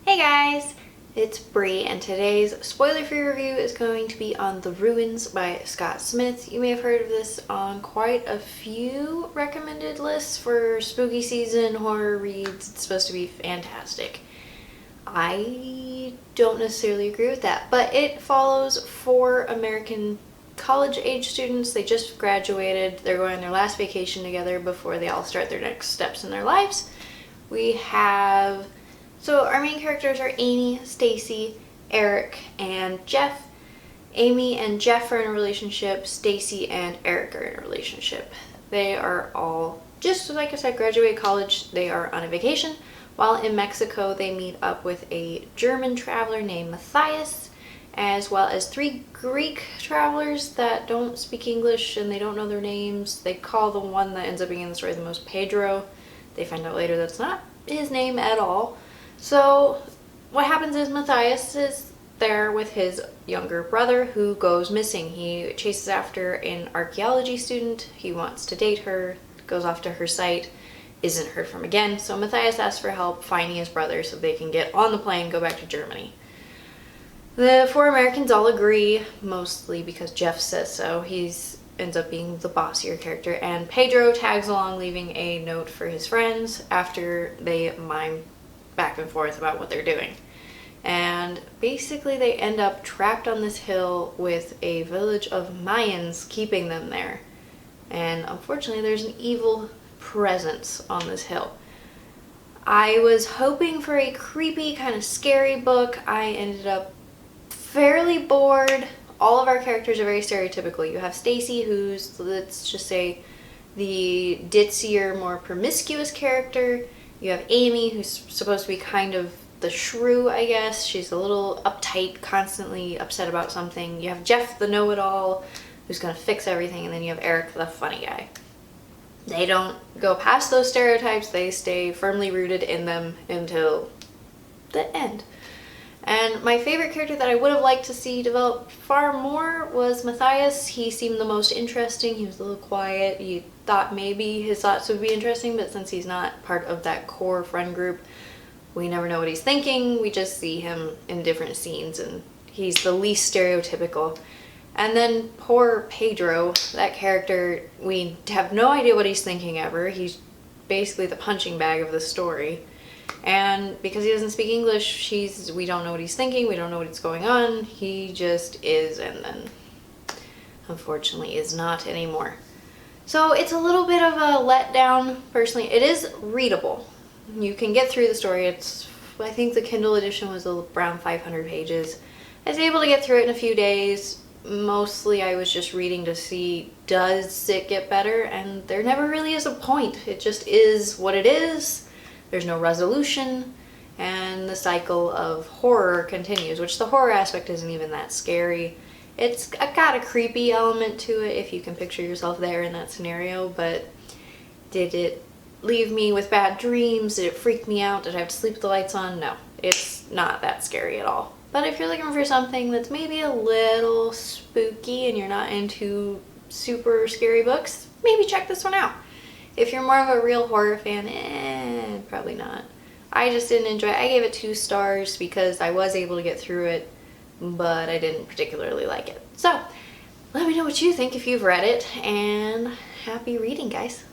Hey guys, it's Bree, and today's spoiler-free review is going to be on The Ruins by Scott Smith. You may have heard of this on quite a few recommended lists for spooky season horror reads. It's supposed to be fantastic. I don't necessarily agree with that, but it follows 4 American college-age students. They just graduated. They're going on their last vacation together before they all start their next steps in their lives. So our main characters are Amy, Stacy, Eric, and Jeff. Amy and Jeff are in a relationship. Stacy and Eric are in a relationship. They are all, just like I said, graduate college. They are on a vacation. While in Mexico, they meet up with a German traveler named Matthias, as well as 3 Greek travelers that don't speak English and they don't know their names. They call the one that ends up being in the story the most Pedro. They find out later that's not his name at all. So what happens is Matthias is there with his younger brother who goes missing. He chases after an archaeology student. He wants to date her, goes off to her site, isn't heard from again. So Matthias asks for help finding his brother so they can get on the plane, go back to Germany. The 4 Americans all agree, mostly because Jeff says so. He ends up being the bossier character, and Pedro tags along, leaving a note for his friends after they mime back and forth about what they're doing. And basically they end up trapped on this hill with a village of Mayans keeping them there. And unfortunately there's an evil presence on this hill. I was hoping for a creepy, kind of scary book. I ended up fairly bored. All of our characters are very stereotypical. You have Stacy, who's, let's just say, the ditzier, more promiscuous character. You have Amy, who's supposed to be kind of the shrew, I guess. She's a little uptight, constantly upset about something. You have Jeff, the know-it-all, who's gonna fix everything, and then you have Eric, the funny guy. They don't go past those stereotypes. They stay firmly rooted in them until the end. And my favorite character that I would have liked to see develop far more was Matthias. He seemed the most interesting. He was a little quiet. You thought maybe his thoughts would be interesting, but since he's not part of that core friend group, we never know what he's thinking. We just see him in different scenes, and he's the least stereotypical. And then poor Pedro, that character, we have no idea what he's thinking ever. He's basically the punching bag of the story. And because he doesn't speak English, we don't know what he's thinking, we don't know what's going on. He just is, and then unfortunately is not anymore. So it's a little bit of a letdown, personally. It is readable. You can get through the story. I think the Kindle edition was around 500 pages. I was able to get through it in a few days. Mostly I was just reading to see, does it get better? And there never really is a point. It just is what it is. There's no resolution, and the cycle of horror continues, which the horror aspect isn't even that scary. It's got a creepy element to it if you can picture yourself there in that scenario, but did it leave me with bad dreams? Did it freak me out? Did I have to sleep with the lights on? No, it's not that scary at all. But if you're looking for something that's maybe a little spooky and you're not into super scary books, maybe check this one out. If you're more of a real horror fan, probably not. I just didn't enjoy it. I gave it 2 stars because I was able to get through it, but I didn't particularly like it. So, let me know what you think if you've read it, and happy reading, guys.